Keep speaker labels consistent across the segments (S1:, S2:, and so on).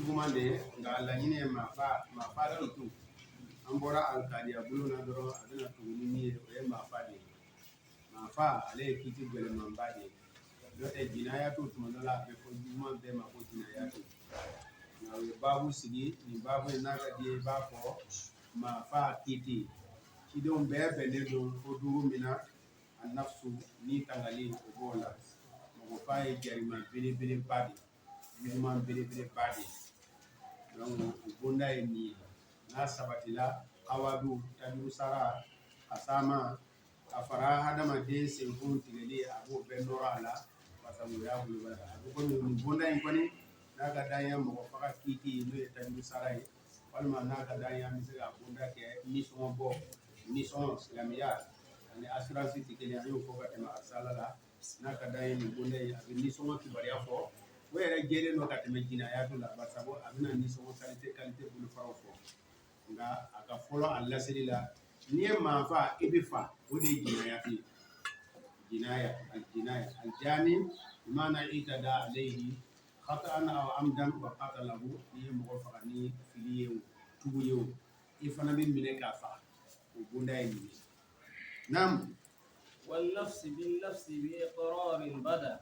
S1: jugumande nga laɲini ye maafa de tu an bɔra alkadiya bolo na dɔrɔn a bɛna tugu ni min ye o ye maafa de ye maafa ale ye kiti gɛlɛmanba de ye n'o tɛ jinayatu tuma dɔ la a bɛ fɔ juguman bɛɛ ma ko jinayatu nka u ye baabu sigi nin baabu in n'a ka di ye i b'a fɔ maafa kiti cidenw bɛɛ bɛnnen don ko duuru min na a nafsu ni tangali o b'o la mɔgɔ fa ye jarima belebeleba de ye juguman belebeleba de ye donc o bonda ye nin ye n'a sabatila kawadu tajuru sara kasama a fara hadamaden senkun tigɛli a b'o bɛɛ nɔrɔ a la basa o y'a bolo bala a bɛ komi nin bonda in kɔni n'a ka d'an ye mɔgɔ faga kiti n'o ye tajuru sara ye walima n'a ka d'an ye an bɛ se ka bonda kɛ nisɔngɔ bɔ nisɔngɔ silamɛya ani assurance tɛ kelen an y'o fɔ ka tɛmɛ arisala la n'a ka d'an ye nin bonda in a bɛ nisɔngɔ kibaruya fɔ o yɛrɛ jɛlen don ka tɛmɛ jinayatu la basa a bɛna nisɔngɔ kalite bolofaraw fɔ nka a ka fɔlɔ a laseli la n'i ye maa fa i bɛ fa o de ye jinayatu ye jinaya aljani bimana itada alayhi khata'an aw amdan wa qatalahu n'i ye mɔgɔ faga ni fili ye o tugu ye o i fana bɛ minɛ k'a faga o bonda ye nin ye naam
S2: والنفس بالنفس بإقرار بدا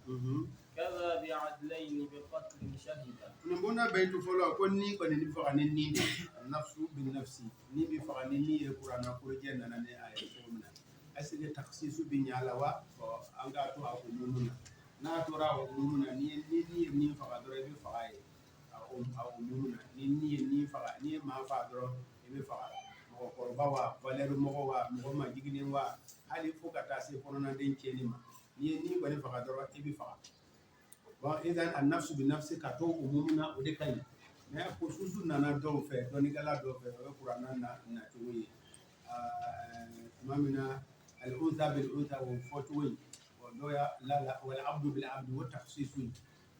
S2: كذا بعدلين بقتل شهدا
S1: nin bonda bɛyitu fɔlɔ ko ni kɔni ni faga ni nin de nafsu bin nafsi ni bɛ faga ni nin ye kuranna kurujɛ nana ni a ye cogo min na est-ce que taksisu bɛ ɲa la wa an k'a to a umumu na n'a tora a umumu na ni ye nin faga dɔrɔn i bɛ faga ye a umumu na ni nin ye nin faga ni ye maa faga dɔrɔn i bɛ faga mɔgɔkɔrɔba wa valeur mɔgɔ wa mɔgɔ majiginen wa hali fo ka taa se kɔnɔnaden tiɲɛni ma ni ye nin kɔni faga dɔrɔn i bɛ faga bon idan a nafsu bi nafsi ka to umumu na o de ka ɲi mais khususu nana dɔw fɛ dɔnnikɛla dɔw fɛ o ye kuranna na cogo ye tuma min na al-unsa bil-unsa o fɔcogo in dɔw y'a wal abdu bil-abdi o takhsisu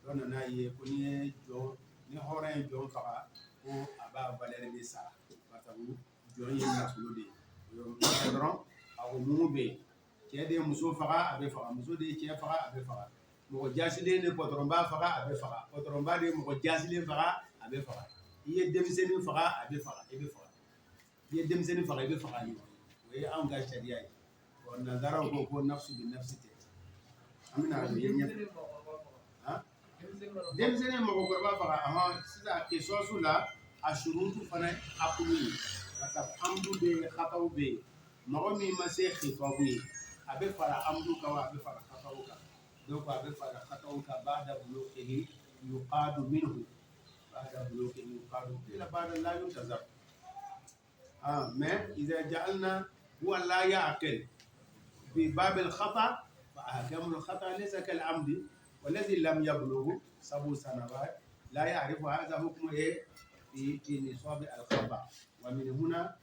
S1: dɔw nana ye ko ni ye jɔn ni hɔrɔn ye jɔn faga ko a b'a valeur de sara basabu jɔn ye nafolo de ye o dɔrɔn a umumu bɛ yen cɛ de ye muso faga a bɛ faga muso de ye cɛ faga a bɛ faga mɔgɔ jasilen de patɔrɔnba faga a bɛ faga patɔrɔnba de mɔgɔ jasilen faga a bɛ faga i ye denmisɛnnin faga a bɛ faga i bɛ faga i ye denmisɛnnin faga i bɛ faga ɲɔgɔn o ye anw ka sariya ye nanzaraw ko nafsu bi nafsi tɛ an bɛna o ye ɲɛfɛ denmisɛnnin mɔgɔkɔrɔba faga sisan kisɔsu la a surutu fana a kulu ye basa amdu bɛ yen hataw bɛ yen mɔgɔ min ma se kifabu ye a bɛ fara amdu kan wa a bɛ fara hataw kan donc a bɛ fara hataw kan ba'da buluqihi yuqadu minhu ba'da buluqihi yuqadu ila ba'da la yuntazar mais إذا جعلنا هو لا يعقل في باب الخطأ فأحكام الخطأ ليس كالعمد والذي لم يبلغ 7 سنوات لا يعرف هذا حكم إيه في نصاب الخطأ ومن هنا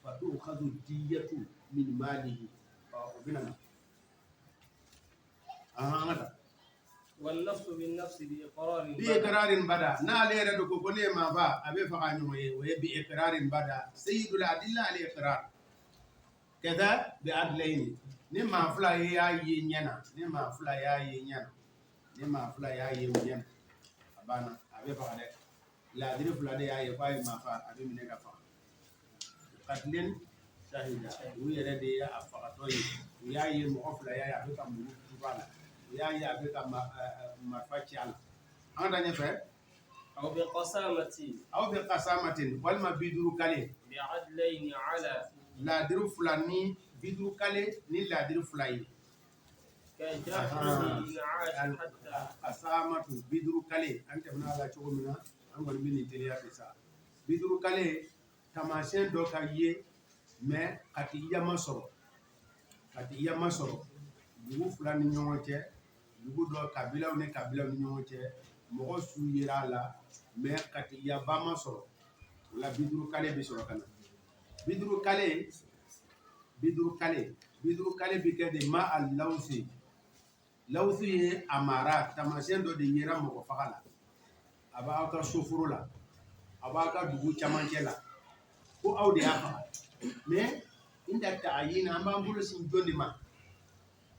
S1: فتؤخذ الدية من ماله
S2: والنفس بالنفس
S1: بإقرار بدا نالي ردو كوني ما با أبي فغاني وي بإقرار بدا سيد الأدلة الإقرار كذا بعدلين نما فلا يا ينينا نما فلا يا ينينا نما فلا يا ينينا أبانا أبي فغاني لا أدري فلا يا يفاي ما فا أبي منك فا قتلين شاهدا ويردي يا أفغاتوي ويا يمغفلا يا أبي كم تبالا يا أبي كم marfaci ala an da ɲɛfɛ
S2: aw bi
S1: qasamatin walima biduru kale
S2: bi adlayn ala
S1: ladiru fula ni biduru kale ni ladiru fula ye qasamatu biduru kale an tɛmɛna la cogo min na an kɔni bɛ nin teliya de sa biduru kale tamasiyɛn dɔ ka ye mais katiyama sɔrɔ dugu fila ni ɲɔgɔn cɛ dugu dɔ kabilaw ni ɲɔgɔn cɛ mɔgɔ su yera a la mais katiyaba ma sɔrɔ o la biduru kale bɛ sɔrɔ ka na biduru kale bɛ kɛ de ma a lawusi ye a mara tamasiyɛn dɔ de yera mɔgɔ faga la a b'aw ka soforo la a b'aw ka dugu camancɛ la ko aw de y'a faga mais inda ta'ayin an b'an bolo sin jɔn de ma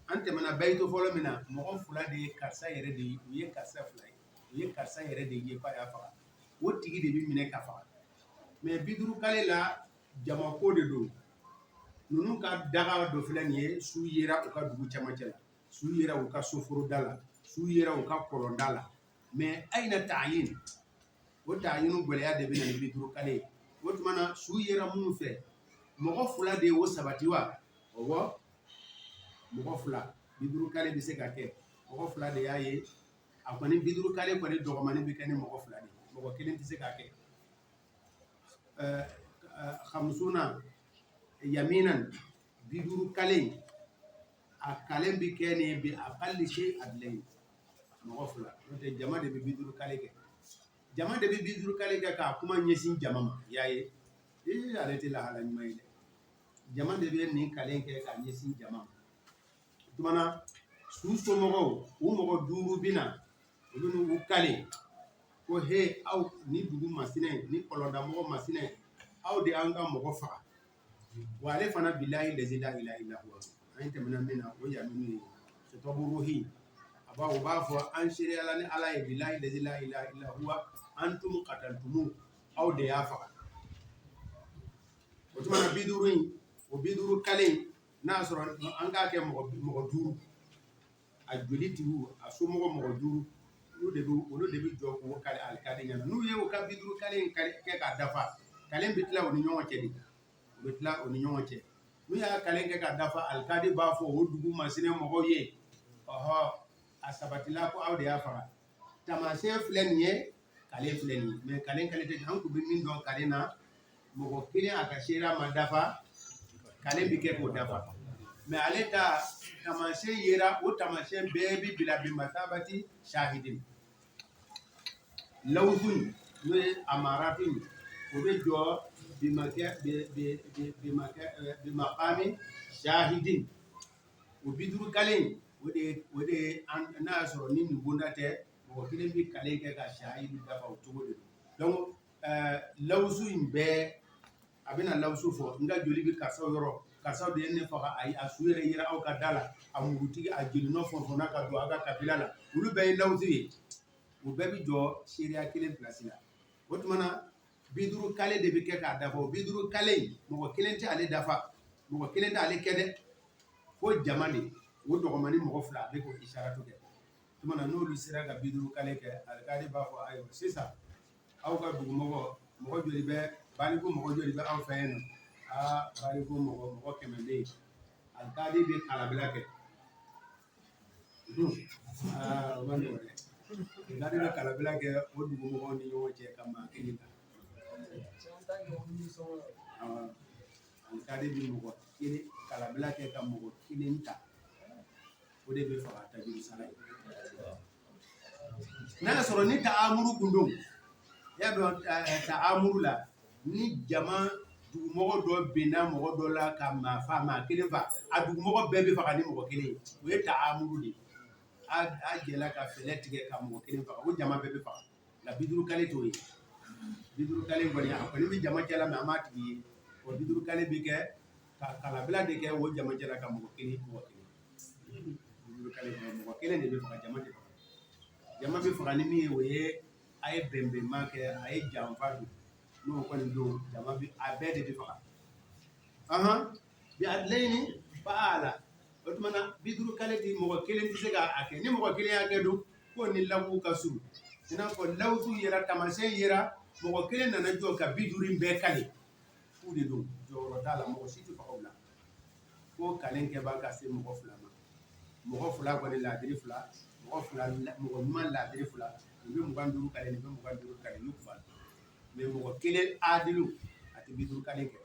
S1: an tɛmɛna bayitu fɔlɔ min na mɔgɔ fila de ye karisa yɛrɛ de ye u ye karisa fila ye u ye karisa yɛrɛ de ye k'a y'a faga o tigi de bi minɛ ka faga mais 50 kale la jama ko de do nunu ka daga dɔ filɛ nin ye su yera u ka dugu cɛmancɛ la su yera u ka soforoda la su yera u ka kɔlɔnda la mais ayina ta'yin o ta'yinu gɛlɛya de bɛ na ni 50 kale ye o tuma na su yera minnu fɛ mɔgɔ fila de ye o sabati wa ɔwɔ mɔgɔ fila 50 kale bɛ se ka kɛ mɔgɔ fila de y'a ye a kɔni 50 kale kɔni dɔgɔmani bɛ kɛ ni mɔgɔ fila de mɔgɔ kelen tɛ se ka kɛ khamsuna yaminan 50 kale a kalen bi kɛ ni bi aqalli shay adlayn mɔgɔ fila n'o tɛ jama de bɛ 50 kale kɛ jama de bɛ 50 kale kɛ k'a kuma ɲɛsin jama ma y'a ye ale tɛ lahala ɲuman ye dɛ jama de bɛ nin kalen kɛ k'a ɲɛsin jama ma o tuma na su somɔgɔw u mɔgɔ 5 bɛ na olu n'u kale ko he aw ni dugu masinɛ ni kɔlɔnda mɔgɔ masinɛ aw de an ka mɔgɔ faga wa ale fana bilahi lazi la ilaha illa huwa an tɛmɛna min na o yaminu ye kitabu ruhi a b'a fɔ an seriyala ni ala ye bilahi lazi la ilaha illa huwa antum qataltumu aw de y'a faga o tuma na 50 in o 50 kale n'a sɔrɔ an k'a kɛ mɔgɔ 5 a jolitigiw a somɔgɔ mɔgɔ 5 olu de bɛ jɔ k'o kale alikadi ɲɛna n'u ye o ka 50 kale in kɛ k'a dafa kale bɛ tila o ni ɲɔgɔn cɛ de u bɛ tila o ni ɲɔgɔn cɛ n'u y'a kale kɛ k'a dafa alikadi b'a fɔ o dugu masinɛ mɔgɔw ye ɔhɔ a sabatila ko aw de y'a faga taamasiyɛn filɛ nin ye kale filɛ nin ye mais kale tɛ an tun bɛ min dɔn kale na mɔgɔ kelen a ka seera ma dafa kale bɛ kɛ k'o dafa mais ale ta taamasiyɛn yera o taamasiyɛn bɛɛ bɛ bila bi masabati shahidin lawzun n'o ye amarafin o bɛ jɔ bi maqami shahidin o 50 kale o de n'a y'a sɔrɔ ni nin bonda tɛ mɔgɔ kelen bɛ kale kɛ ka shahidu dafa o cogo de don donc lawzu in bɛɛ a bɛna lawzu fɔ n ka joli bɛ karisaw yɔrɔ karisaw de ye ne faga ayi a su yɛrɛ yera aw ka da la a murutigi a jelinɔ fɔnfɔnna ka don aw ka kabila la olu bɛɛ ye lawzu ye o bɛɛ bɛ jɔ seereya kelen pilasi la o tuma na 50 kale de bɛ kɛ k'a dafa o 50 kale mɔgɔ kelen tɛ ale dafa mɔgɔ kelen tɛ ale kɛ dɛ fo jama de o dɔgɔmani mɔgɔ fila a bɛ k'o isaratu kɛ o tuma na n'olu sera ka 50 kale kɛ alikadi b'a fɔ ayiwa sisan aw ka dugumɔgɔ mɔgɔ joli bɛ baliku mɔgɔ joli bɛ aw fɛ yen nɔ baliku mɔgɔ 100 bɛ yen alikadi bɛ kalabila kɛ o ma nɔgɔ dɛ alikadi bɛ kalabila kɛ o dugumɔgɔw ni ɲɔgɔn cɛ ka maa kelen ta alikadi bɛ mɔgɔ kelen kalabila kɛ ka mɔgɔ kelen ta o de bɛ faga tajuru sara ye n'a y'a sɔrɔ ni ta'amuru kun don y'a dɔn ta'amuru la ni jama dugumɔgɔ dɔ binna mɔgɔ dɔ la ka maa kelen fa a dugumɔgɔ bɛɛ bɛ faga ni mɔgɔ kelen ye o ye ta'amuru de ye a jɛla ka fɛlɛ tigɛ ka mɔgɔ kelen faga o jama bɛɛ bɛ faga nka 50 kale t'o ye 50 kale kɔni a kɔni bɛ jama cɛla mais a m'a tigi ye o 50 kale bɛ kɛ ka kalabila de kɛ o jama cɛla ka mɔgɔ kelen 50 kale mɔgɔ kelen de bɛ faga jama de faga jama bɛ faga ni min ye o ye a ye bɛnbɛnma kɛ a ye janfa don n'o kɔni don jama bɛ a bɛɛ de bɛ faga bi adlayni fa'ala o tuma na 50 kale di mɔgɔ kelen tɛ se k'a kɛ ni mɔgɔ kelen y'a kɛ don ko ni lawu ka surun i n'a fɔ lawuzu yera taamasiyɛn yera mɔgɔ kelen nana jɔ ka 50 in bɛɛ kale fu de don jɔyɔrɔ t'a la mɔgɔ si tɛ faga o la ko kalen kɛbaa ka se mɔgɔ fila ma mɔgɔ fila kɔni laadiri fila mɔgɔ ɲuman laadiri fila nin bɛ 25 kale nin bɛ 25 kale n'u fa mais mɔgɔ kelen adilu a tɛ 50 kale kɛ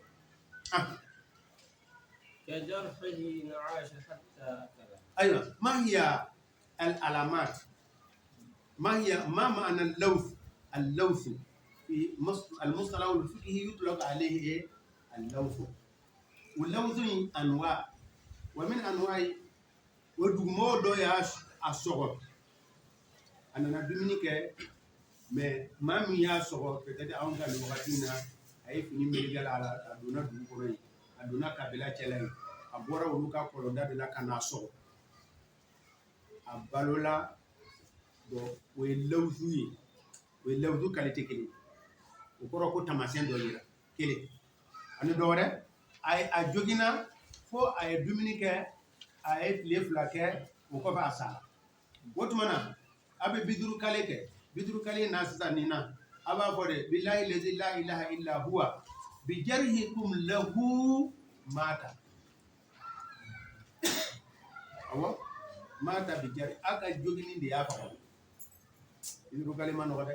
S2: كجرحه نعاش حتى أكله
S1: أيوة ما هي العلامات ما معنى اللوث في المصطلح الفقهي يطلق عليه إيه؟ اللوث واللوث أنواع ومن أنواع ودغمو دو يا الصغر أنا ندمني كه ما من يا صغر كتير أون كان وقتنا أي فيني ميجال على أدونا دغوري أدونا كابلا تلاي أبورا ولوكا كولوندا بلا كنا صغر أبالولا do we lawzu ye o ye lawuzu qualité kelen o kɔrɔ ko tamasiyɛn dɔ yira kelen ani dɔ wɛrɛ a jogina fo a ye dumuni kɛ a ye tile 2 kɛ o kɔfɛ a sara o tuma na a bɛ 50 kale kɛ 50 kale na sisan nin na a b'a fɔ de bilahi lazi la ilaha illa huwa bi jarihikum lahu mata awɔ mata bi jari a ka jogini de y'a faga 50 kale ma nɔgɔ dɛ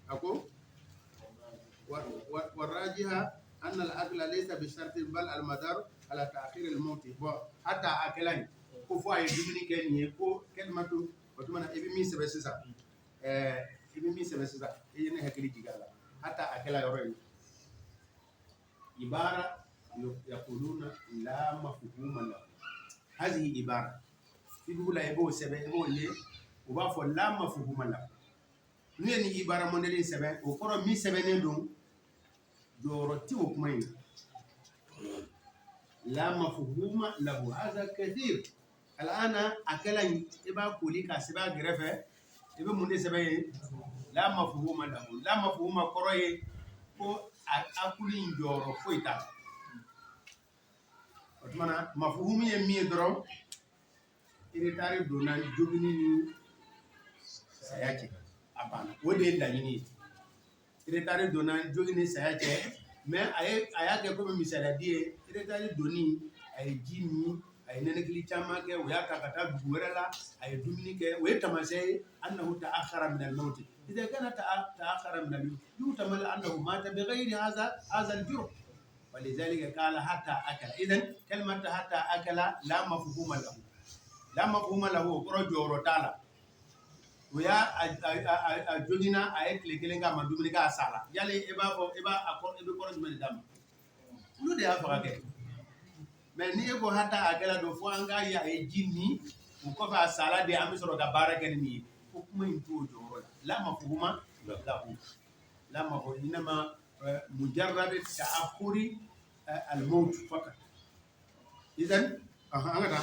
S1: ako والراجحة أن الأكل ليس بشرط بل المدار على تأخير الموت حتى أكلني كفوا يدمني كنيه كو كلمة وتمنى إبي مين سبسيسا إبي مين سبسيسا إيه نه هكلي جيجالا حتى أكلا يوري عبارة يقولون لا مفهوم له هذه عبارة يقول لا يبو سبب يبو ليه وبافو لا مفهوم له نيني عبارة موديل سبب وكرو مين سبب ندون دورتي وكمين لا مفهوم له هذا كثير الآن أكلني إبا كولي كاسبا غرفة إبا موديل سبب لا مفهوم له لا مفهوم كروي ko akuli njoro foita otmana mafuhumu ye mi doro iritari dona jogini ni sayache apana wode ndanyini iritari dona jogini sayache mais ayake ko misala die iritari doni ay jimi ay nenekili chama ke wayaka kata duwera ay dumini ke we tamase annahu ta'akhara min al-maut إذا كان تأخر من الموت يحتمل أنه مات بغير هذا الجرم ولذلك قال حتى أكل إذن كلمة حتى أكل لا مفهوم له لا مفهوم له رجل تعالى ويا أجودنا أيك لكلنا ما دومنا سالا يالي إبا أكون كورج من الدم لو ده أفرق mais ni eko hata akela do fo anga ya ejini ukofa sala de amisoro ga baraka ni kuma into joro la mafhuma lahu la mafhuma inma mujarrad ta'akhuri al-maut faqat idan angata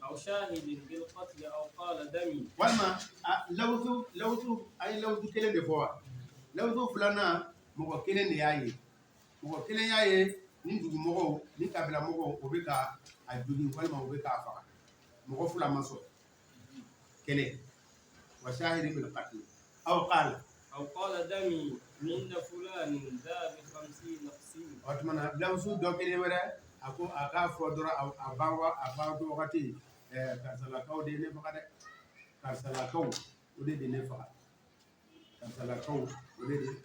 S2: أو شاهد بالقتل أو قال دمي
S1: walma lawzu ay lawzu kelen de fo lawzu fulana mo kelen de yayi ni dugu mɔgɔw ni kabila mɔgɔw o bɛ ka a jogin walima o bɛ k'a faga mɔgɔ fila ma sɔn kelen wa shahidi bil qatl aw qala
S2: dami min fulan da bi 50 nafsi
S1: o tuma lawsu dɔ kelen wɛrɛ a ko a k'a fɔ dɔrɔn a ban wagati karisalakaw de ye ne faga dɛ karisalakaw o de ne faga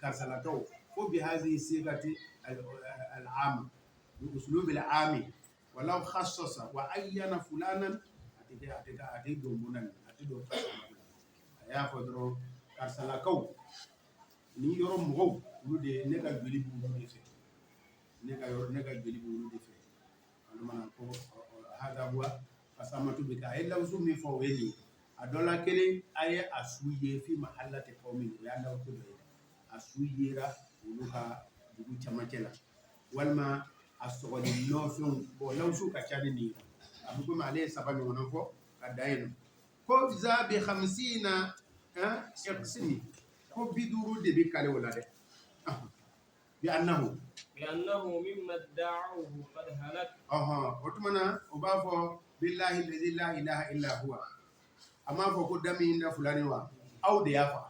S1: karisalakaw ko bi hazi sigati العام بأسلوب العام ولو خصص وعين فلانا أتي دومنا أتي دو يا فدرو كارسلاكو ni yoro mɔgɔw olu de ne ka joli b'olu de fɛ ne ka joli b'olu de fɛ olu mana ko hada huwa fasamatu bika ay lawzu min fɔ o ye a dɔ la kelen a ye a su ye fi mahallati qawmin o y'a lawzu dɔ ye a su yera olu ka dugu camancɛ la walima a sɔgɔli nɔfɛnw bon lawusu ka ca ni nin ye a bɛ komi ale ye 3 ɲɔgɔnna fɔ ka da yen nɔ ko za bi 50 iqsimi ko 50 de bɛ kale o la dɛ bi annahu
S2: mimma da'uhu qad halak
S1: o tuma na o b'a fɔ billahi allazi la ilaha illa huwa a m'a fɔ ko dami na fulani wa aw de y'a faga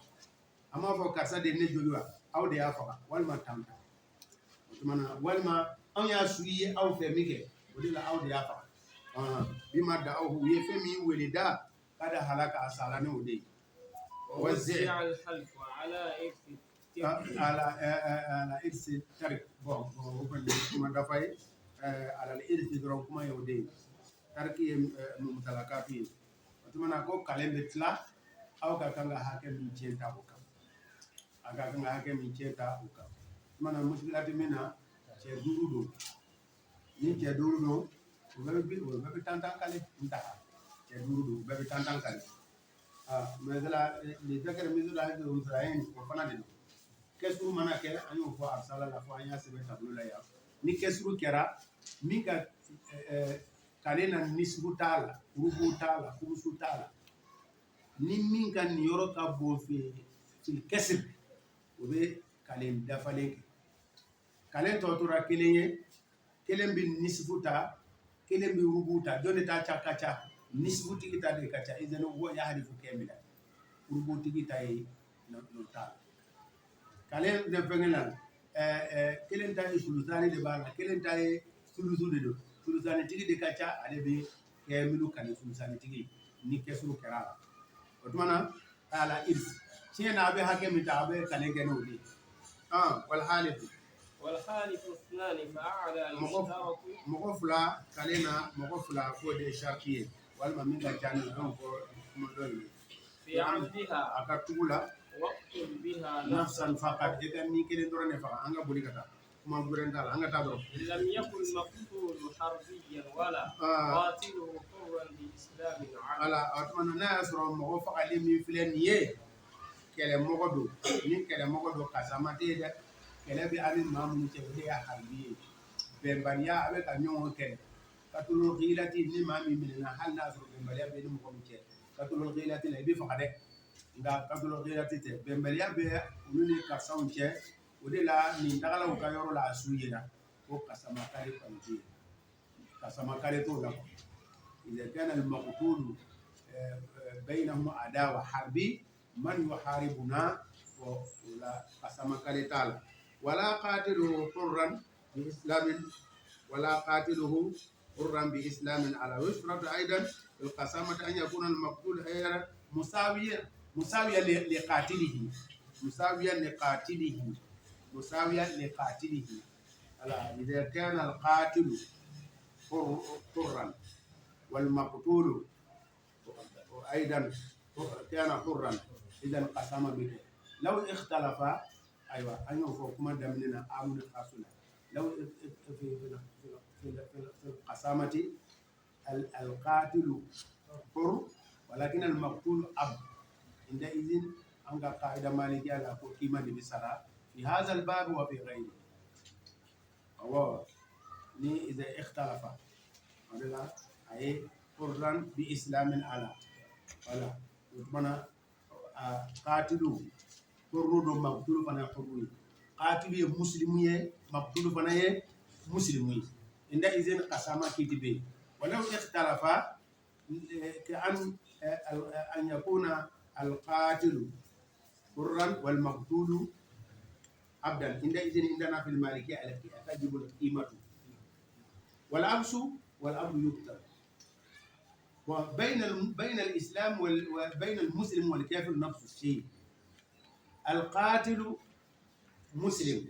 S1: a m'a fɔ karisa de ne joli wa aw de y'a faga walima tanta walima an y'a su ye aw fɛ min kɛ o de la aw de y'a faga bima da aw u ye fɛn min wele da k'a da halaka a sala ni o de ye
S2: وزع الحلف
S1: ala irsi tarik bon o kɔni kuma dafa ye ala irsi dɔrɔn kuma ye o de ye tariki ye mutalakatu ye o tuma na ko kale bɛ tila aw ka kan ka hakɛ min tiɲɛ ta o kan a ka kan ka hakɛ min tiɲɛ ta o kan mana muskilati min na cɛ 5 don ni cɛ 5 don o bɛɛ bɛ tantan kale n ta cɛ 5 don o bɛɛ bɛ tantan kale mais la les zakar misu la hadu musrayin o fana de don kesuru mana kɛ an y'o fɔ arsala la fɔ an y'a sɛbɛn tableau la yan ni kesuru kɛra min ka kale na nisbu t'a la rubu t'a la kurusu t'a la ni min kan yoro ka bo fil kasb o be kalen dafale kalen totura kelen bi nisbuta kelen bi rubuta jone ta chakacha nisbuti kita de kacha idan huwa yahrifu kamila rubuti kita yi no ta kalen de fengela kelen ta sulusani de bala kelen ta sulusu de do sulusani tigi de kacha ale be kamilu kalen sulusani tigi ni kesuru kerala otmana ala irs chena be hakemi ta be kalen geno di wal halifu
S2: والحالف اثنان فأعلى المشترك
S1: مغفلا كلنا مغفلا فود شاكي والما من جاني دونكو مدوي
S2: في عمدها
S1: akatula
S2: واقتل بها
S1: nafsan faqat idan ni kelen dorone fa anga boli kata kuma burendal anga tabro
S2: لم يكن مقتول حربيا ولا قاتله حرا بإسلام
S1: ala atmana na asro mo fa ali mi filen ye kele mogodo ni kele mogodo kasamate de kele bi ali mamu ci de ya harbi bembania avec a ñoo kele katulul ghilati ni mami minna hal na asro bembalia be ni mo ko ci katulul ghilati la bi fa de nga katulul ghilati te bembalia be ni ka sawnche o de la ni dagala ko yoro la suyena ko kasama kale ko ci kasama kale to la إذا كان المقتول بينهم عداوة حربي من يحاربنا ولا قسم كالتال ولا قاتله حرا بإسلام ولا قاتله حرا بإسلام على ويشترط أيضا في القسامة أن يكون المقتول مساويا لقاتله إذا كان القاتل حرا والمقتول أيضا كان حرا إذا قسم به لو اختلف أيوة أن يفوكما دمنا آمن خاصنا لو في القسامة القاتل حر ولكن المقتول أب عندئذ أنك قاعدة مالكية لا قيمة بسرعة في هذا الباب وفي غيره أو إذا اختلف أي حرا بإسلام على ولا وتمنى قاتلوا حروا مقتول فنا حروا قاتلوا مسلمين مقتول فنا مسلمين عند إذن قسامة كتبه ولو اختلف كأن أن يكون القاتل حرا والمقتول عبدا عندئذ عندنا في المالكية التي تجب القيمة والعبس والأمر يقتل وبين الإسلام وبين المسلم والكافر نفس الشيء القاتل مسلم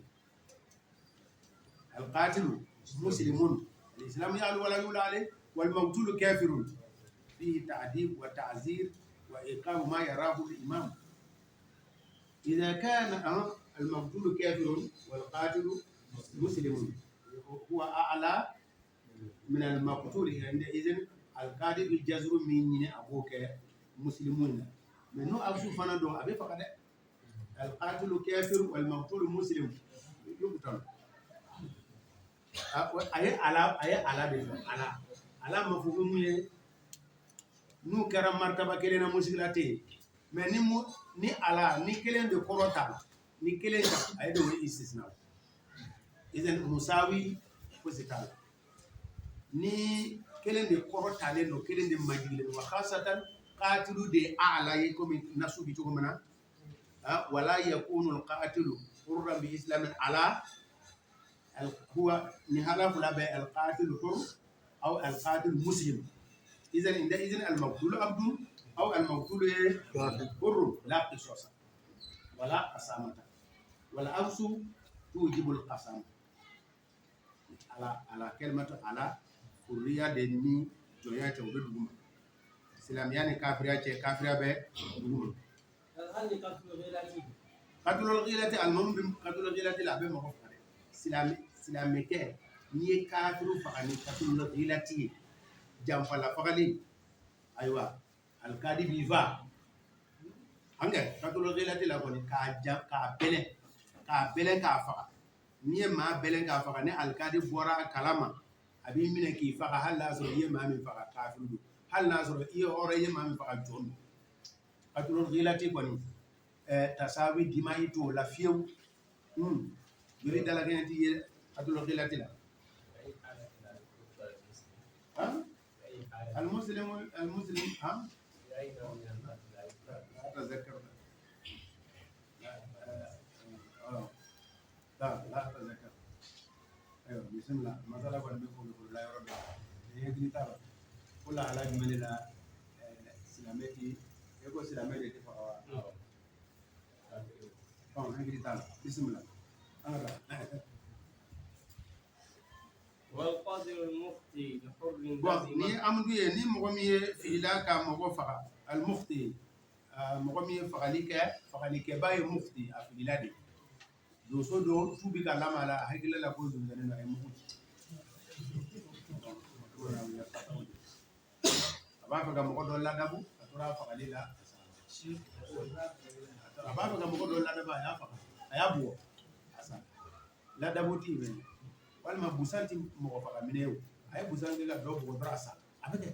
S1: الإسلام يعلو ولا يولى عليه والمقتول كافر فيه تعذيب وتعزير وإقام ما يراه الإمام إذا كان المقتول كافر والقاتل مسلم هو أعلى من المقتول عندئذ القاتل الجزر من أبوك مسلمون منو أبو فنادو أبي فقط القاتل كافر والمقتول مسلم يقتل أي على مفهوم نو كرام مرتبة كلنا مشكلتي mais ni ala ni kelen de korota ni kelen ka ay do istisna idan musawi ko sitala ni kelen de korota le no kelen de majile wa khasatan qatilu de ala yiko min nasu bi to mana wala yakunu al qatilu hurran bi islam ala huwa ni halafu la ba al qatil hur aw al qatil muslim idan al maqtul abdu أو المقتول حر لا قصاص ولا قسامة والأبس توجب القسامة على كلمة على حرية ديني جويا تودوما سلام يعني كافرية بدوما قتل الغيلة المهم قتل الغيلة لا بمخوف سلام كه ني كافر فاني قتل الغيلة جام فلا فغلي أيوة alkadi biva anga katolo gelati la koni ka belen ka fa ni ma belen ka fa ne alkadi bora kalama abi mine ki fa hal la so ye ma min fa kafiru hal la so ye ore ye ma min fa jon qatlu ghilati koni tasawi dimai to la fieu yuri dala ganti ye qatlu ghilati la المسلم ها أتذكر لا أتذكر أيوه بسم الله مثلا قال بيقول لا يرد هي كتابة كل على جمال لا سلامتي يقول سلامتي تفعل هي كتابة بسم الله
S2: والقادر المفتي لحر
S1: ni amdu ye ni mɔgɔ min ye fihila ka mɔgɔ faga al-mufti mɔgɔ min ye fagalikɛba ye mufti a fihila de doso do tu bi ka lama la hakili la ko zunzani na ye mugu a b'a fɛ ka mɔgɔ dɔ ladabu a tora fagali la a b'a fɛ ka mɔgɔ dɔ ladabu a y'a faga a y'a bugɔ a sa ladabu ti bɛ walima busan ti mɔgɔ faga minɛ o a ye busan kɛ ka dɔ bugɔ dɔrɔn a sa a bɛ kɛ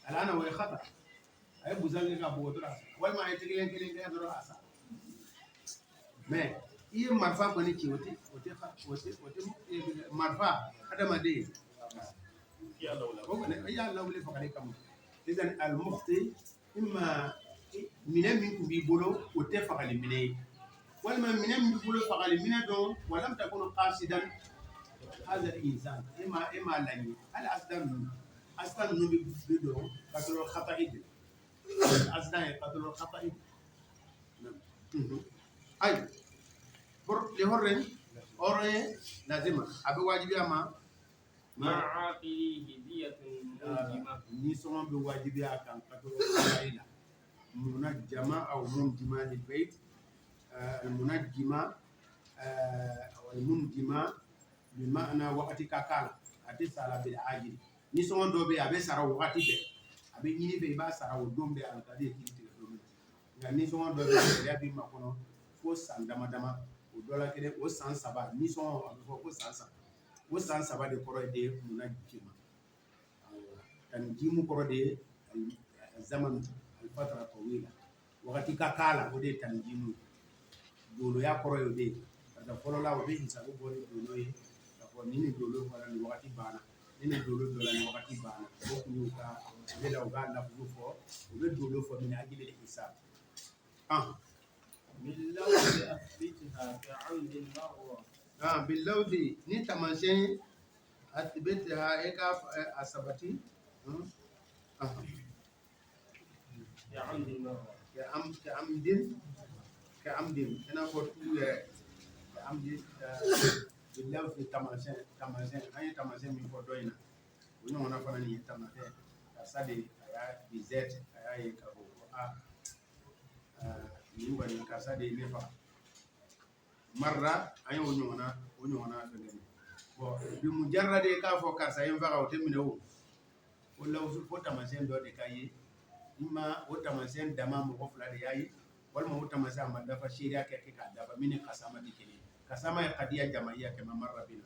S1: al'ana wa ye khata a ye busan kɛ ka bugɔ dɔrɔn a sa walima a ye tigɛlen kelen kɛ dɔrɔn a sa mais i ye marifa kɔni ci o tɛ marifa adamaden o kɔni i y'a lawuli fagali kama idan al-mufti imma minɛ min tun b'i bolo o tɛ fagali minɛ ye walima minɛ min b'i bolo fagali minɛ dɔn walam takun qasidan هذا الإنسان إما لني هل أصلا نبي بدون قتل الخطأ أصلا قتل الخطأ أي لهورن أورن لازم أبي واجبي أما
S2: مع عاقله دية منجمة
S1: نيسون بواجبي أكان قتل الخطأ منجمة أو منجمة للبيت المنجمة أو المنجمة بمعنى وقت كاكال ati sala bil ajil ni son do be abe sara wakati be abe nyini be ba sara o dombe al kadi ki ti do nga ni son do be ya bi makono fo san dama dama o dola kede o san saba ni son abe fo san saba de koro de muna jima tan jimu koro de zaman al fatra tawila wakati kakala o de tan jimu dolo ya koro yo de da folo la o be hisabu bo dolo ye nini dolo fara ni wakati bana nini dolo dola ni wakati bana ko ku ka bela o ga na bu fo o be dolo fo min ajili hisab
S2: باللوز أثبتها كعمد المروة
S1: باللوز ni tamashin athbitha eka asabati
S2: كعمد المروة
S1: كعمد انا قلت كعمد بالله في تماسين أي تماسين من فدوينا ونحن نفعل نية تماسين كسادي أيا بزيت أيا يكابو يوغا كسادي نفع مرة أي ونحن فلين بمجرد كافو كسايم فقا وتمنه ولا وسوف تماسين دو دكاي إما وتماسين دمام وفلا دياي والما وتماسين ما دفع شيريا كي كدفع من قسامة دكني كسامة قضية جماعية كما مر بنا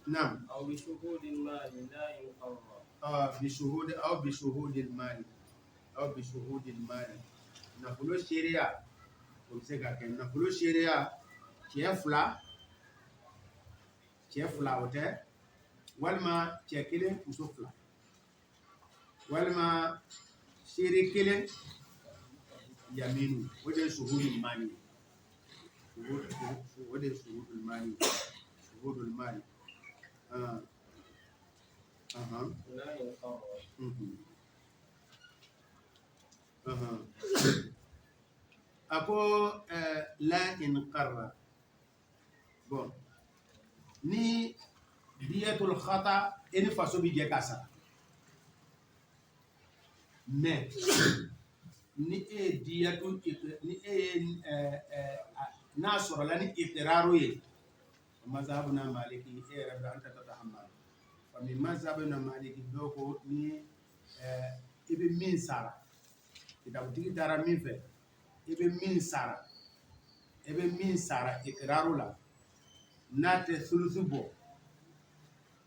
S1: نعم
S2: أو بشهود المال لا يقرر
S1: بشهود المال نقول الشريعة نقول الشريعة كيفلا وته والما كيكلم مسفلا والما شريكلم يمين وده شهود المال وده شهود المال
S2: لا يقرر
S1: أكو لا إنقرر bon ni diyatul khata eni faso bi je kasa mais ni diyatul ni na soro la ni iqraru ye mazhabuna maliki rabbi anta tatahammal fa min mazhabuna maliki doko ni ibe min sara itabu tigi dara min fe ibe min sara iqraru la nate sulusu bo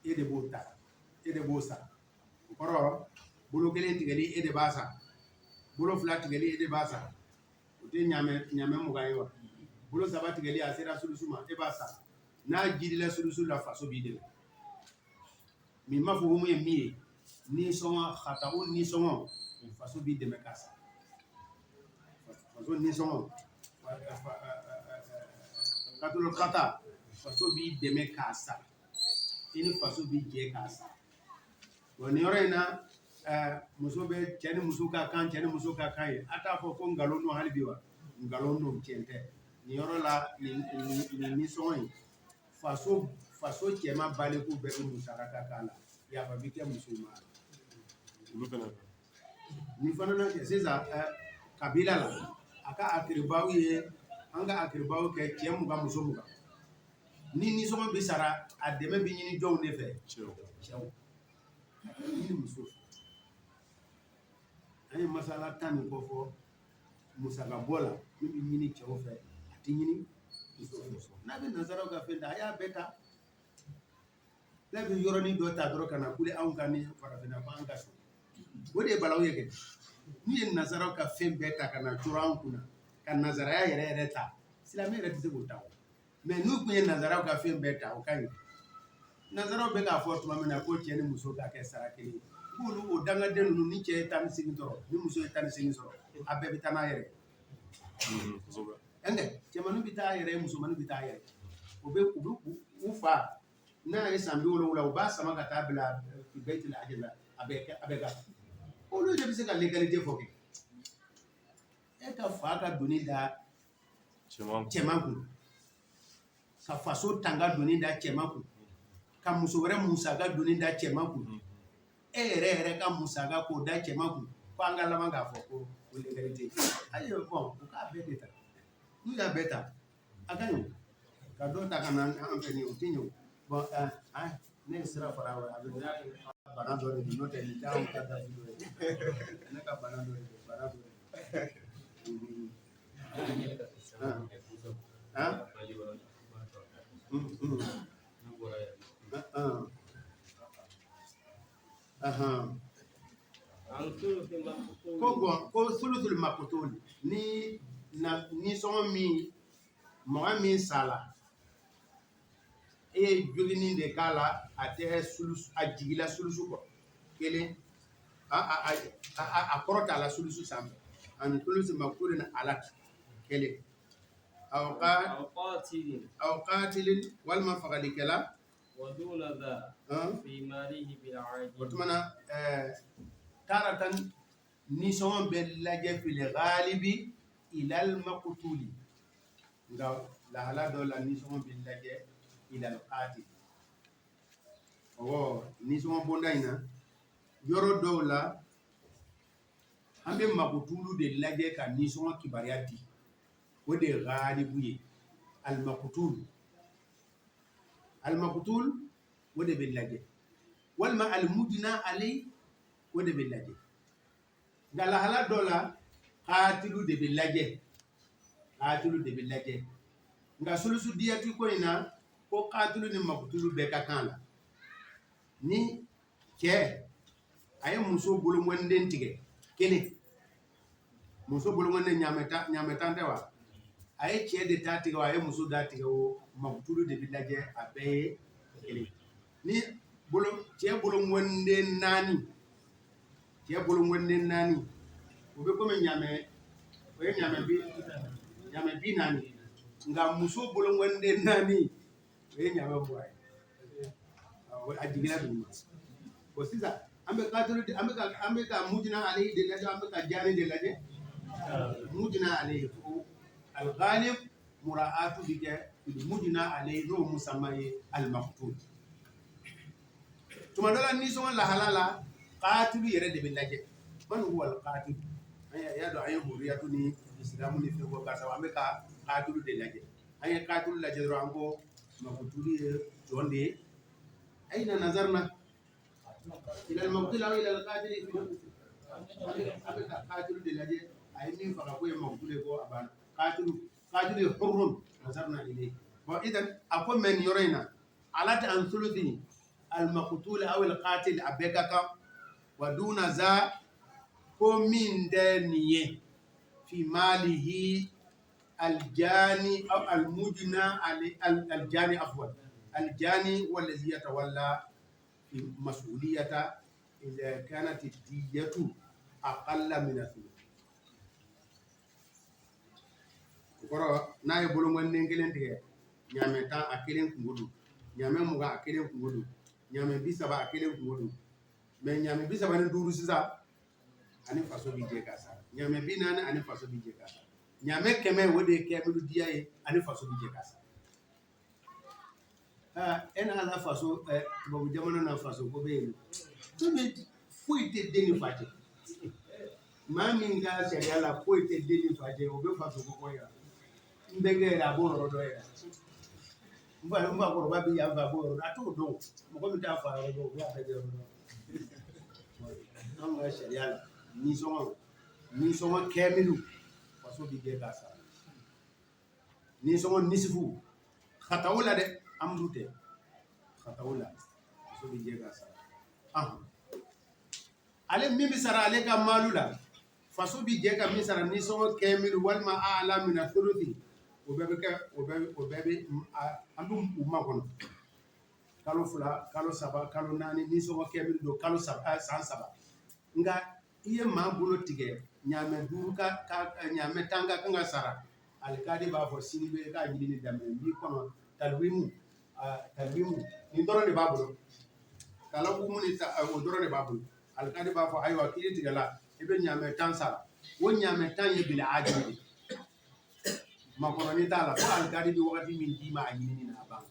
S1: ede bo sa koro bulu kelen tigeli ede basa bolo fila tigɛli e de b'a sara o tɛ ɲamɛ mugan ye wa bolo saba tigɛli a sera sulusu ma e b'a sara n'a jirila sulusu la faso b'i dɛmɛ min ma fɔ ko mun ye min ye nisɔngɔ xataw nisɔngɔ faso b'i dɛmɛ k'a sara faso nisɔngɔ katolo kata faso b'i dɛmɛ k'a sara i ni faso b'i jɛ k'a sara bon nin yɔrɔ in na muso bɛ cɛ ni muso ka kan cɛ ni muso ka kan ye a t'a fɔ ko nkalon don hali bi wa nkalon don tiɲɛ tɛ nin yɔrɔ la nin nisɔngɔ in faso cɛma baliku bɛɛ bɛ musaka ka k'a la yafa bi kɛ muso ma nin fana na kɛ sisan kabila la a ka akiribaw ye an ka akiribaw kɛ cɛ mugan muso mugan ni nisɔngɔ bɛ sara a dɛmɛ bɛ ɲini jɔnw de fɛ cɛw ni muso an ye masala tan nin kɔ fɔ musaka bɔ la min bɛ ɲini cɛw fɛ a tɛ ɲini muso fɛ n'a bɛ nazaraw ka fɛn ta a y'a bɛɛ ta n'a bɛ yɔrɔnin dɔ ta dɔrɔn ka na kule anw ka ni farafinna ko an ka so o de ye balawu ye kɛ n'u ye nazaraw ka fɛn bɛɛ ta ka na jɔrɔ an kunna ka nazaraya yɛrɛ ta silamɛ yɛrɛ tɛ se k'o ta o mɛ n'u tun ye nazaraw ka fɛn bɛɛ ta o ka ɲi nazaraw bɛ k'a fɔ tuma min na ko cɛ ni muso ka kɛ sara kelen k'olu o dangaden ninnu ni cɛ ye 18 sɔrɔ ni muso ye 18 sɔrɔ a bɛɛ bɛ taa n'a yɛrɛ ye cɛmannin bɛ taa yɛrɛ ye musomannin bɛ taa yɛrɛ u bɛ u fa n'a ye san 70 u b'a sama ka taa bila bɛɛti la a bɛɛ ka olu de bɛ se ka legalité fɔ kɛ e ka fa ka doni da cɛman kun ka faso tanga doni da cɛman kun ka muso wɛrɛ musaka doni da cɛman kun e yɛrɛ ka musaka k'o da cɛman kun ko an ka laban k'a fɔ ko legalité ayi bɔn u k'a bɛɛ de ta n'u y'a bɛɛ ta a ka ɲi ka dɔ ta ka na an fɛ nin o tɛ ɲɛ o bɔn ne ye sira fara a bɛ bana dɔ de don n'o tɛ nin tɛ anw ka dafi dɔ ye ne ka bana dɔ de don bana dɔ de ko sulutul makutul ni sɔngɔ min mɔgɔ min sala e ye joginin de k'a la a tɛ sulusu a jigila sulusu kɔ kelen a kɔrɔ t'a la sulusu sanfɛ ani sulusul makutul ni ala kelen aw qatilin walima fagalikɛla
S2: ودون ذا في ماله بالعاجل
S1: o tuma na taratan nisɔngɔ bɛ lajɛ fil ghalibi ilal maqtuli nka lahala dɔ la nisɔngɔ bɛ lajɛ ilal qatil nisɔngɔ bonda in na yɔrɔ dɔw la an bɛ maqtulu de lajɛ ka nisɔngɔ kibaruya di o de ye ghalibu ye al maqtul o de bɛ lajɛ walima al-mudna alay o de bɛ lajɛ nka lahala dɔ la qatilu de bɛ lajɛ nka sulusu diyati ko in na ko qatilu ni maqtulu bɛɛ ka kan la ni cɛ a ye muso bolomɔden tigɛ kelen muso bolomɔden ɲamɛ tan tɛ wa a ye cɛ de ta tigɛ wa a ye muso da tigɛ o maqtulu de bɛ lajɛ a bɛɛ ye kelen ni cɛ bolomɔden naani o bɛ komi ɲamɛ o ye ɲamɛ bi naani nka muso bolomɔden naani o ye ɲamɛ 2 ye a jiginna dugu ma o sisan an bɛ ka mudina ale de lajɛ an bɛ ka jaani de lajɛ mudina ale ko al-ghalib mura'atu bi kɛ mudina ale n'o musamma ye al-maqtul tuma dɔ la nisɔngɔ lahala la qatilu yɛrɛ de bɛ lajɛ man huwa al-qatil an y'a dɔn an ye huriyatu ni isilamu ni fɛn fɔ karisa an bɛ ka qatilu de lajɛ an ye qatilu lajɛ dɔrɔn an ko maqtulu ye jɔn de ye ayna nazarna ila al-maqtul aw ila al-qatil an bɛ ka qatilu de lajɛ a ye min faga ko ye maqtul ye ko a banna qatilu ye hurrun nazarna ilayhi bon idan a ko mɛ nin yɔrɔ in na ala tɛ an sulusi al-maqtul aw al-qatil a bɛɛ ka kan wa duna za ko min daniye fi malihi aljani aw almujna aljani afwan aljani والذي يتولى مسؤولية إذا كانت الدية أقل من الثلث. Koro na ye bolo ngone ngelen tige nyame ta akelen kungudu nyame muga akelen kungudu nyame bisaba akelen kungudu me nyame bisaba ne duru sisa ani faso bi je kasa nyame binana ani faso bi je kasa nyame keme wode kemidu diaye ani faso bi je kasa en ala faso bobu jamono na faso ko be to be fuite deni fate mami nga sharia la fuite deni fate o be faso ko ya mbege la boro do ya mba ko ba bi ya ba boro ato do mo ko mi ta fa do ya be do non nga sharia la ni songo kemilu faso bi je kasa ni songo nisifu khatawla de amdute khatawla faso bi je kasa ale mimi sara ale ka malula faso bi je ka mi sara ni songo kemilu walma a'la min athuluthi obebe andum umma kono kalo fula kalo saba kalo nani ni songo kemilu do kalo saba san saba nga iye ma bolo tige nyame duru ka nyame tanga kanga sara alkadi ba fo sinibe ka nyini dambe bi kono talwimu ni doro de babulo kala bu muni ta o doro de babulo alkadi ba fo aywa kidi tigala ibe nyame tan sara wo nyame tan ye bila ajibi makono ni tala fo alkadi bi wakati min dima anyini na bang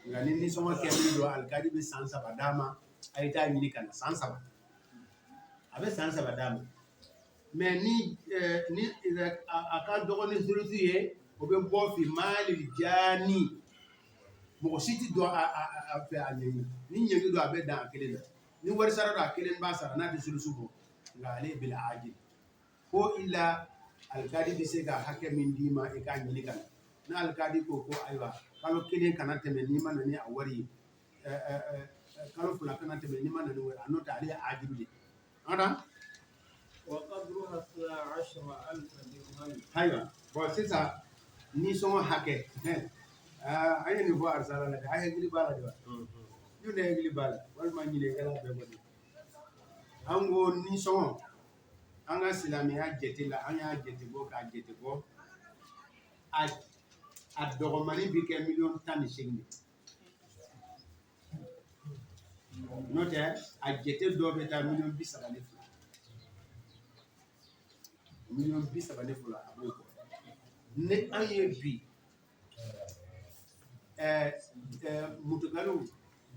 S1: ngani ni songa kemi do alkadi bi sansa badama ayita nyini kana sansa abe sansa badama mais ni aka dogoni sulusi ye o be bo fi mali jani mo siti do a fe anyini ni nyemi do abe dan akelen ni wari sara do akelen ba sara na de sulusu bo ngale bil ajil ko illa alkadi bi se ga hakke min dima e ka nyini kan na alkadi ko aywa kalo kelen kana teme ni manani a wari kalo fula kana teme ni manani wari anota ali ajibli ada
S2: وقدرها 12,000 درهم.
S1: haywa bo sisa ni songo hakke ayi ni bo arsala la ayi gili bala de yu ne gili bala wal ma nyile kala be bodi ango ni songo anga silami ya jeti la anya jeti bo ka jeti bo a dogomani bi ke million tan shingni note a jeti do be ta million bisaba ne fula million bisaba ne fula abo ne anye bi mutugalu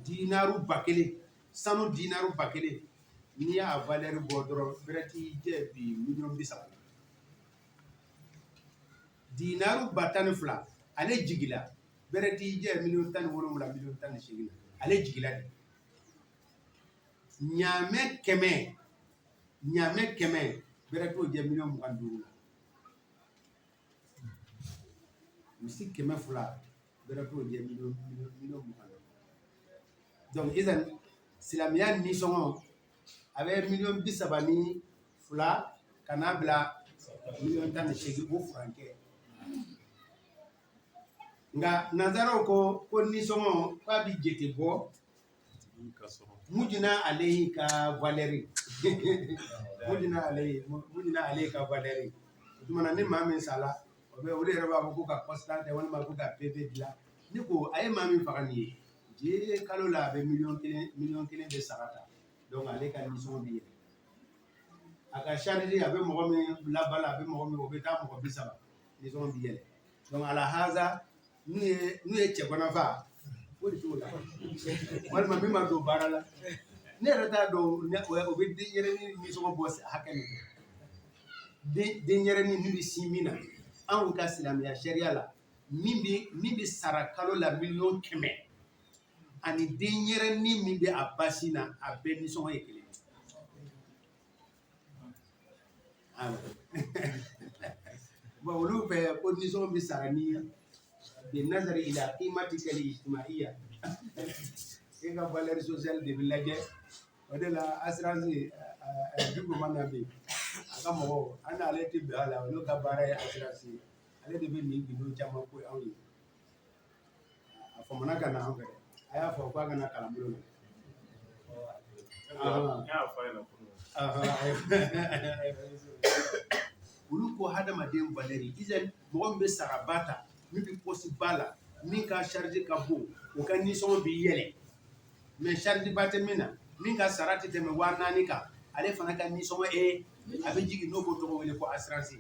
S1: dinaru bakele sanu dinaru bakele ni ya valeur bodro berati je bi million bisaba dinaru batani fula ale jigila berati je million tan woro mula million tan shigila ale jigila de nyame keme berati o je million muganduru misi keme fula berati o je million muganduru donc izan silamiya ni songo avec million bisaba ni fula kana bla million tan shigi bo franke nga nazaro ko ni songo pa bi jete bo mujina alayhi ka valeri mujina alayhi ka valeri tumana ni mami sala obe wole reba ko ka constante wala ma ko ka pv dila ni ko ay mami fakani je kalo la be million kelen de sarata donc ale ka ni songo bi aka charger abe mo mi la bala abe mo mi obe ta mo bisaba ni songo bi yele donc ala haza nu ye cɛbana fa o de t'o la walima min ma don baara la ne yɛrɛ t'a dɔn o bɛ denyɛrɛnin nisɔngɔ bɔ hakɛ min denyɛrɛnin min bɛ sin min na anw ka silamɛya sariya la min bɛ sara kalo la 100,000 ani denyɛrɛnin min bɛ a ba sin na a bɛɛ nisɔngɔ ye kelen bon olu bɛ ko nisɔngɔ bɛ sara ni بالنظر إلى قيمتك الاجتماعية إذا valeur sociale de village ودلا assurance dugu mana bɛ yen a ka mɔgɔw an n'ale tɛ bɛn a la olu ka baara ye assurance ye ale de bɛ nin gindo caman ko anw ye a famana ka na an fɛ dɛ a y'a fɔ k'a kana kalan bolo la olu ko hadamaden valeri izɛn mɔgɔ min bɛ saraba ta min bɛ pɔsi ba la min ka charge ka bon o ka nisɔngɔ bɛ yɛlɛ mais charge ba tɛ min na min ka sara tɛ tɛmɛ 4000 kan ale fana ka nisɔngɔ a bɛ jigin n'o b'o tɔgɔ wele ko assurance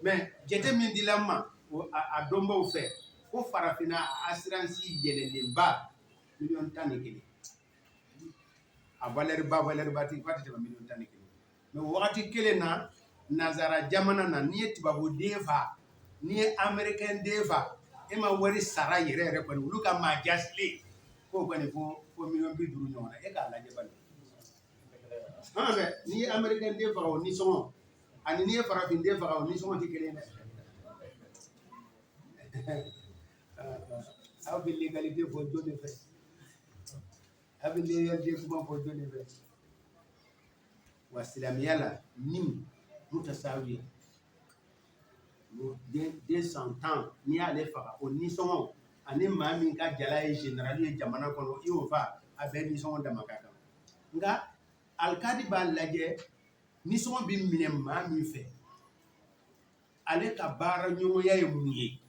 S1: mais jate min dila n ma a dɔnbaw fɛ ko farafinna assurance yɛlɛlenba 11,000,000 a valeur ba tɛ tɛmɛ 11,000,000 mais wagati kelen na nazara jamana na n'i ye tubabuden fa n'i ye américain den fa e ma wari sara yɛrɛ yɛrɛ kɔni olu ka maa jasilen k'o kɔni fo 1,50,000 ɲɔgɔn na e k'a lajɛ bani an fɛ n'i ye américain den faga o nisɔngɔ ani n'i ye farafin den faga o nisɔngɔ tɛ kelen dɛ aw bɛ légalité fɔ jɔn de fɛ aw bɛ légalité kuma fɔ jɔn de fɛ wa silamɛya la ni mutasawiya den 100 ans n'i y'ale faga o nisɔngɔ ani maa min ka jala ye général ye jamana kɔnɔ i y'o fa a bɛɛ nisɔngɔ dama ka kan nka alikadi b'a lajɛ nisɔngɔ bɛ minɛ maa min fɛ ale ka baara ɲɔgɔnya ye mun ye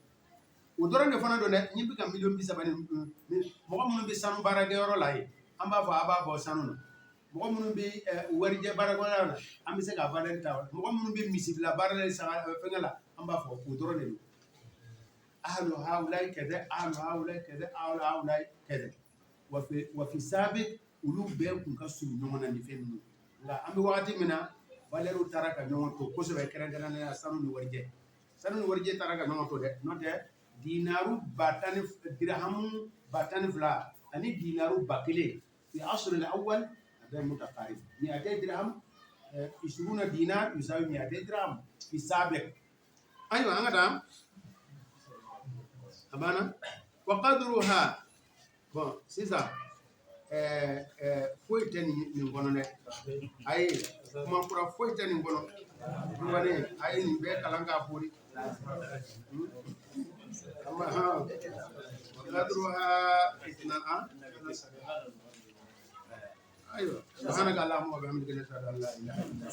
S1: o dɔrɔn de fana don dɛ n'i bɛ ka 30,000,000 mɔgɔ minnu bɛ sanu baarakɛyɔrɔ la yen an b'a fɔ a b'a bɔ sanu na mɔgɔ minnu bɛ warijɛ baarakɛyɔrɔ la an bɛ se ka valeur ta mɔgɔ minnu bɛ misibila baara la fɛngɛ la an b'a fɔ o dɔrɔn de don ahlu haulai kɛdɛ ahlu haulai kɛdɛ ahlu haulai kɛdɛ wa fi sabiq olu bɛɛ kun ka surun ɲɔgɔn na ni fɛn ninnu nka an bɛ wagati min na valeur taara ka ɲɔgɔn to kosɛbɛ kɛrɛnkɛrɛnnenya sanu ni warijɛ taara ka ɲɔgɔn to dɛ n'o tɛ dinaru 10,000 dirhamu 12,000 ani dinaru 1,000 fi asr al-awwal هذا متقارب 200 درهم 20 دينار يساوي 200 درهم في السابق ايوه هذا أبانا وقدرها bon سيسا foyi tɛ nin kɔnɔ dɛ ayi kuma kura foyi tɛ nin kɔnɔ duwane ayi nin bɛɛ kalan k'a fori وقدرها 2 ايوه سبحانك اللهم وبحمدك نشهد ان لا اله الا انت